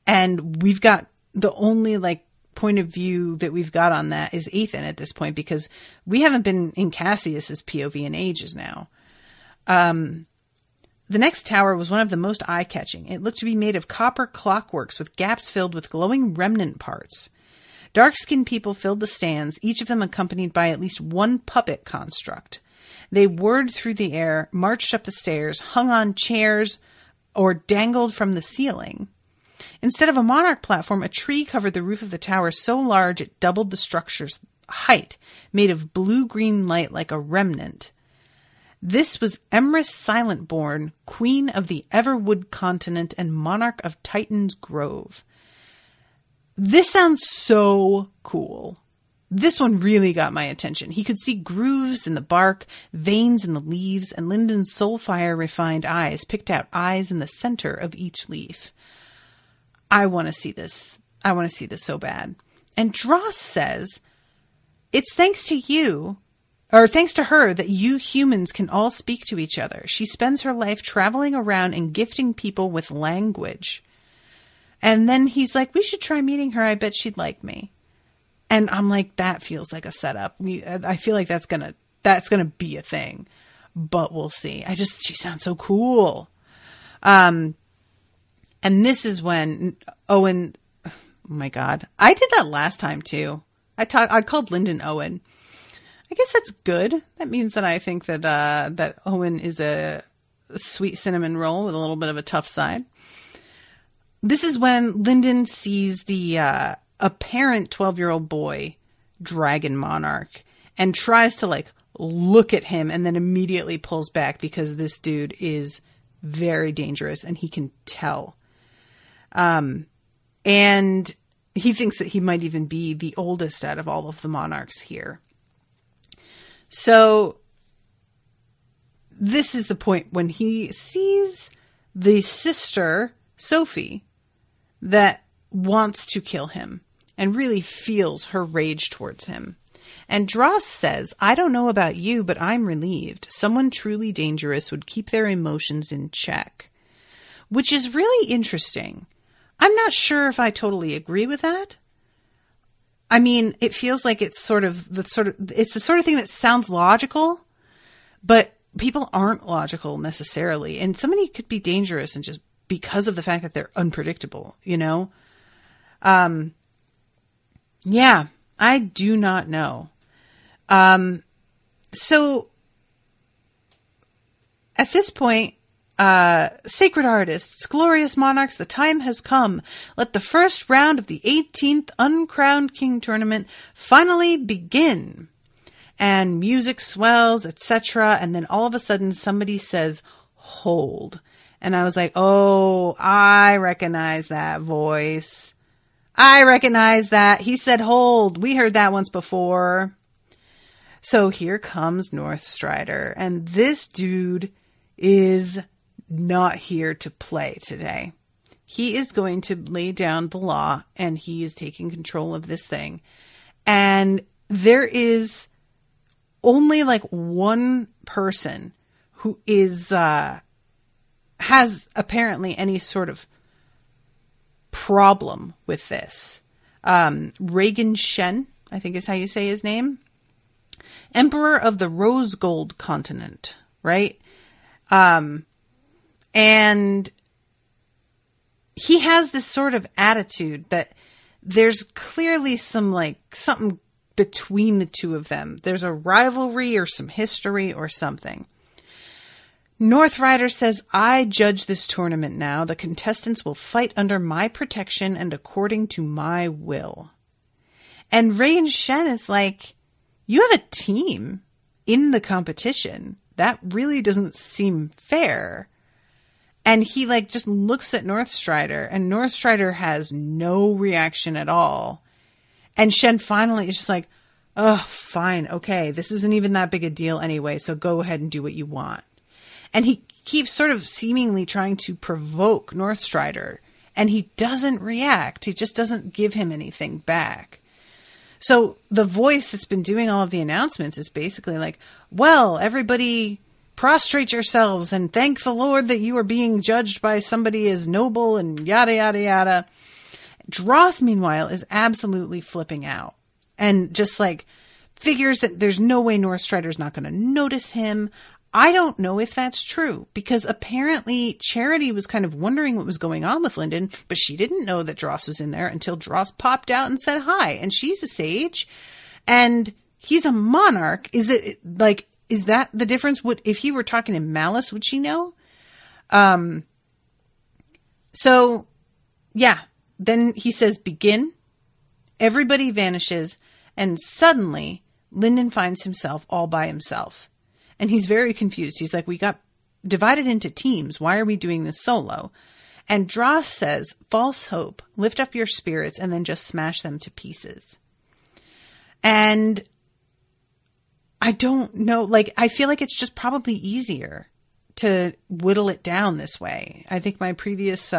and we've got the only like point of view that we've got on that is Athen at this point, because we haven't been in Cassius's POV in ages now. The next tower was one of the most eye-catching. It looked to be made of copper clockworks with gaps filled with glowing remnant parts. Dark-skinned people filled the stands, each of them accompanied by at least one puppet construct. They whirred through the air, marched up the stairs, hung on chairs, or dangled from the ceiling. Instead of a monarch platform, a tree covered the roof of the tower so large it doubled the structure's height, made of blue-green light like a remnant. This was Emrys Silentborn, queen of the Everwood continent and monarch of Titan's Grove. This sounds so cool. This one really got my attention. He could see grooves in the bark, veins in the leaves, and Lyndon's soulfire refined eyes picked out eyes in the center of each leaf. I want to see this. I want to see this so bad. And Dross says, it's thanks to you, or thanks to her, that you humans can all speak to each other. She spends her life traveling around and gifting people with language. And then he's like, we should try meeting her. I bet she'd like me. And I'm like, that feels like a setup. I feel like that's gonna be a thing, but we'll see. She sounds so cool. And this is when Owen, oh my God, I did that last time too. I called Lyndon Owen. I guess that's good. That means that I think that, that Owen is a sweet cinnamon roll with a little bit of a tough side. This is when Lyndon sees the, apparent 12-year-old boy, Dragon Monarch, and tries to like look at him and then immediately pulls back because this dude is very dangerous and he can tell. And he thinks that he might even be the oldest out of all of the monarchs here. So this is the point when he sees the sister, Sophie, that wants to kill him and really feels her rage towards him. And Dross says, I don't know about you, but I'm relieved. Someone truly dangerous would keep their emotions in check. Which is really interesting. I'm not sure if I totally agree with that. I mean, it feels like it's the sort of thing that sounds logical, But people aren't logical necessarily. And somebody could be dangerous and just because of the fact that they're unpredictable, you know? Yeah, I do not know. So at this point, sacred artists, glorious monarchs, the time has come. Let the first round of the 18th Uncrowned King tournament finally begin. And music swells, etc. And then all of a sudden somebody says, hold. And I was like, oh, I recognize that voice. I recognize that. He said, hold. We heard that once before. So here comes Northstrider. And this dude is not here to play today. He is going to lay down the law and he is taking control of this thing. And there is only like one person who is, has apparently any sort of problem with this. Reagan Shen, I think is how you say his name. Emperor of the Rose Gold continent, right? And he has this sort of attitude that there's clearly some like something between the two of them. There's a rivalry or some history or something. Northrider says, I judge this tournament now. The contestants will fight under my protection and according to my will. And Ray and Shen is like, you have a team in the competition. That really doesn't seem fair. And he like just looks at Northstrider and Northstrider has no reaction at all. And Shen finally is just like, oh, fine. Okay. This isn't even that big a deal anyway. So go ahead and do what you want. And he keeps sort of seemingly trying to provoke Northstrider. And he doesn't react. He just doesn't give him anything back. So the voice that's been doing all of the announcements is basically like, well, everybody prostrate yourselves and thank the Lord that you are being judged by somebody as noble and yada, yada, yada. Dross, meanwhile, is absolutely flipping out and just like figures that there's no way Northstrider's not going to notice him. I don't know if that's true because apparently Charity was kind of wondering what was going on with Lyndon, but she didn't know that Dross was in there until Dross popped out and said hi. And she's a sage and he's a monarch. Is it like, is that the difference? Would, if he were talking in malice, would she know? So yeah, then he says, begin. Everybody vanishes. And suddenly Lyndon finds himself all by himself. And he's very confused. He's like, we got divided into teams. Why are we doing this solo? And Dross says, false hope, lift up your spirits and then just smash them to pieces. And I don't know, like, I feel like it's just probably easier to whittle it down this way. I think my previous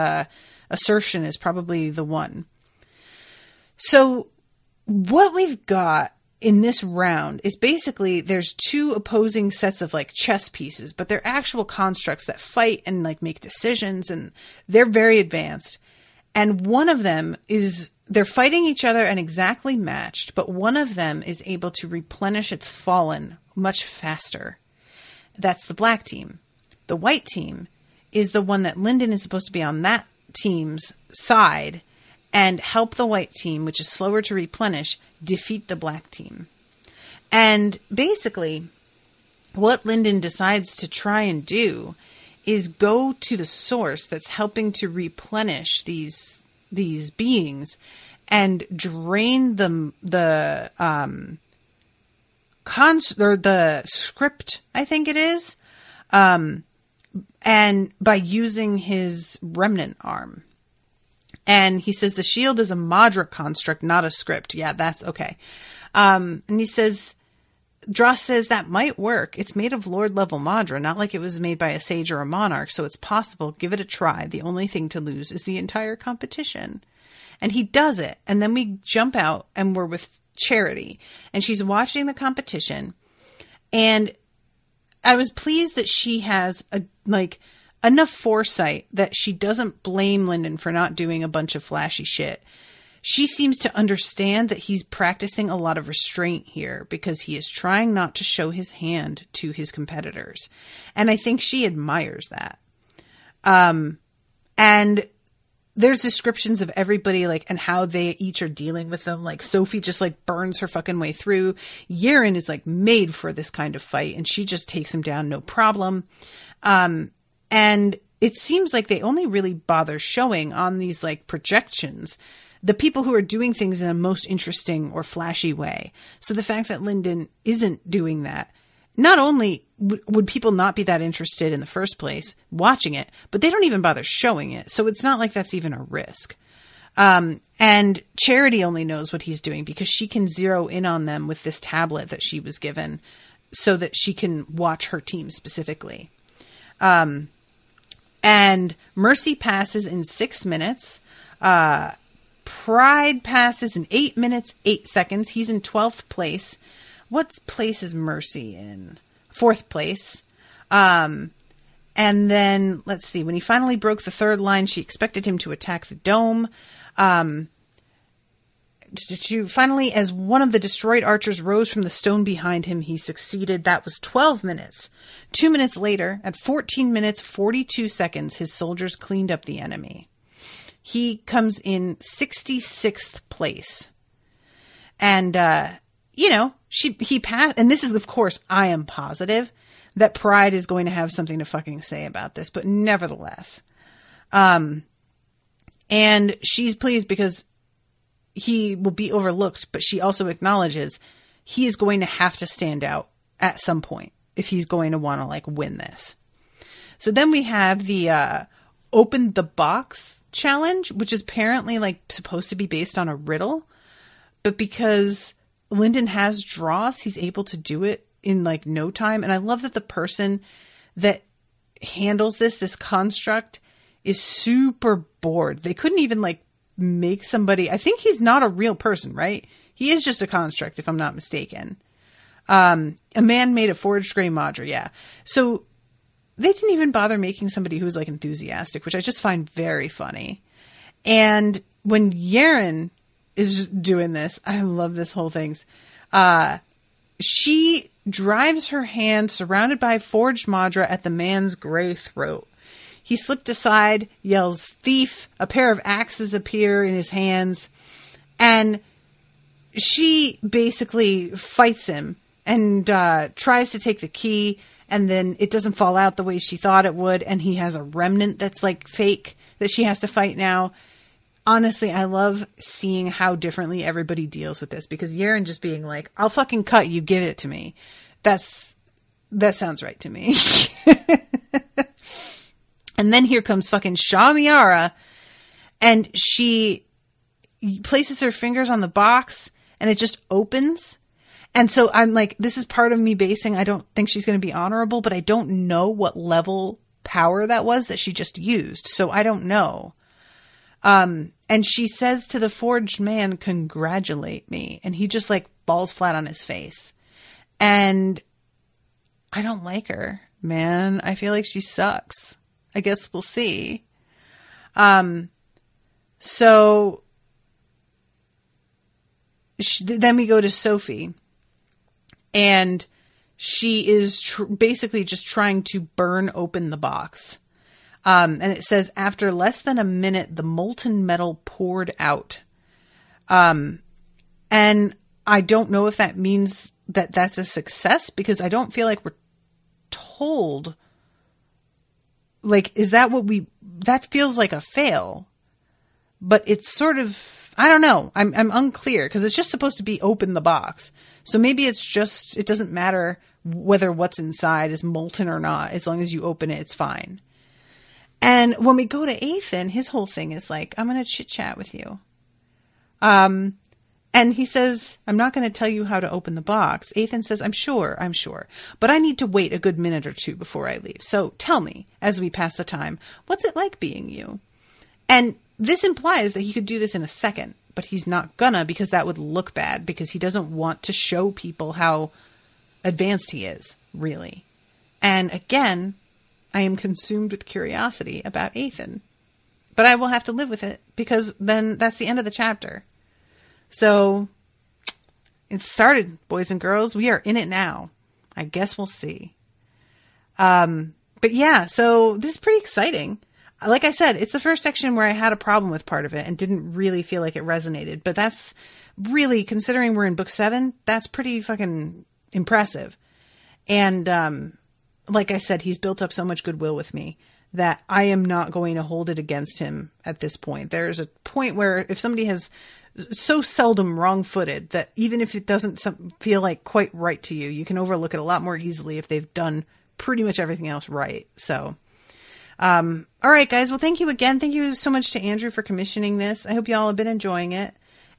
assertion is probably the one. So what we've got in this round is basically there's two opposing sets of like chess pieces, but they're actual constructs that fight and like make decisions and they're very advanced. And one of them is they're fighting each other and exactly matched, but one of them is able to replenish its fallen much faster. That's the black team. The white team is the one that Lyndon is supposed to be on that team's side and help the white team, which is slower to replenish, defeat the black team. And basically, what Lyndon decides to try and do is go to the source that's helping to replenish these beings and drain the script, I think it is, and by using his remnant arm. And he says the shield is a Madra construct, not a script. Yeah, that's okay. And he says, Dross says that might work. It's made of Lord level Madra, not like it was made by a sage or a monarch. So it's possible. Give it a try. The only thing to lose is the entire competition. And he does it. And then we jump out and we're with Charity and she's watching the competition. And I was pleased that she has enough foresight that she doesn't blame Lyndon for not doing a bunch of flashy shit. She seems to understand that he's practicing a lot of restraint here because he is trying not to show his hand to his competitors. And I think she admires that. And there's descriptions of everybody, like, and how they each are dealing with them. Like, Sophie just, like, burns her fucking way through. Yerin is, like, made for this kind of fight, and she just takes him down, no problem. And it seems like they only really bother showing on these, like, projections the people who are doing things in a most interesting or flashy way. So the fact that Linden isn't doing that, not only would people not be that interested in the first place watching it, but they don't even bother showing it. So it's not like that's even a risk. And Charity only knows what he's doing because she can zero in on them with this tablet that she was given so that she can watch her team specifically. And Mercy passes in 6 minutes. Pride passes in 8 minutes, 8 seconds. He's in 12th place. What place is Mercy in? 4th place. And then, let's see, when he finally broke the third line, she expected him to attack the dome. Finally, as one of the destroyed archers rose from the stone behind him, he succeeded. That was 12 minutes. 2 minutes later, at 14 minutes, 42 seconds, his soldiers cleaned up the enemy. He comes in 66th place. And, he passed, and this is, of course, I am positive that Pride is going to have something to fucking say about this, but nevertheless. And she's pleased because he will be overlooked, but she also acknowledges he is going to have to stand out at some point if he's going to want to, like, win this. So then we have the, open the box challenge, which is apparently, like, supposed to be based on a riddle, but because Linden has draws, he's able to do it in, like, no time. And I love that the person that handles this construct is super bored. They couldn't even, like, make somebody, I think he's not a real person, right? He is just a construct, if I'm not mistaken. A man made a forged gray Madra, yeah. So they didn't even bother making somebody who's, like, enthusiastic, which I just find very funny. And when Yerin is doing this, I love this whole thing. She drives her hand surrounded by forged Madra at the man's gray throat. He slipped aside, yells thief, a pair of axes appear in his hands, and she basically fights him and tries to take the key, and then it doesn't fall out the way she thought it would, and he has a remnant that's, like, fake that she has to fight now. Honestly, I love seeing how differently everybody deals with this, because Yerin just being like, I'll fucking cut you, give it to me. That sounds right to me. And then here comes fucking Shamiara, and she places her fingers on the box, and it just opens. And so I'm like, this is part of me basing, I don't think she's going to be honorable, but I don't know what level power that was that she just used. So I don't know. And she says to the forged man, congratulate me. And he just, like, falls flat on his face. And I don't like her, man. I feel like she sucks. I guess we'll see. So then we go to Sophie, and she is basically just trying to burn open the box. And it says, after less than a minute, the molten metal poured out. And I don't know if that means that that's a success, because I don't feel like we're told. Like, is that that feels like a fail, but it's sort of, I don't know. I'm unclear, because it's just supposed to be open the box. So maybe it's just, it doesn't matter whether what's inside is molten or not. As long as you open it, it's fine. And when we go to Ethan, his whole thing is like, I'm going to chit chat with you. And he says, I'm not going to tell you how to open the box. Ethan says, I'm sure. But I need to wait a good minute or two before I leave. So tell me, as we pass the time, what's it like being you? And this implies that he could do this in a second, but he's not gonna, because that would look bad, because he doesn't want to show people how advanced he is, really. And again, I am consumed with curiosity about Ethan. But I will have to live with it, because then that's the end of the chapter. So it started, boys and girls. We are in it now. I guess we'll see. But yeah, so this is pretty exciting. Like I said, it's the first section where I had a problem with part of it and didn't really feel like it resonated. But that's really, considering we're in book 7, that's pretty fucking impressive. And like I said, he's built up so much goodwill with me that I am not going to hold it against him at this point. There's a point where if somebody has so seldom wrong-footed that even if it doesn't feel like quite right to you, you can overlook it a lot more easily if they've done pretty much everything else right. So, all right, guys. Well, thank you again. Thank you so much to Andrew for commissioning this. I hope y'all have been enjoying it.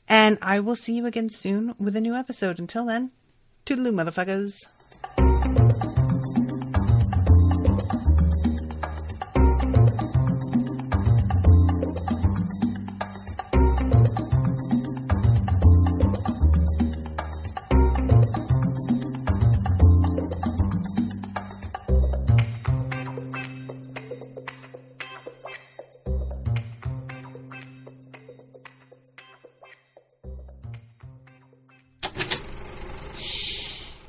And I will see you again soon with a new episode. Until then, toodaloo, motherfuckers.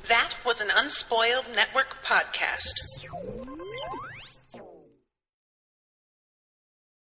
That was an Unspoiled Network podcast.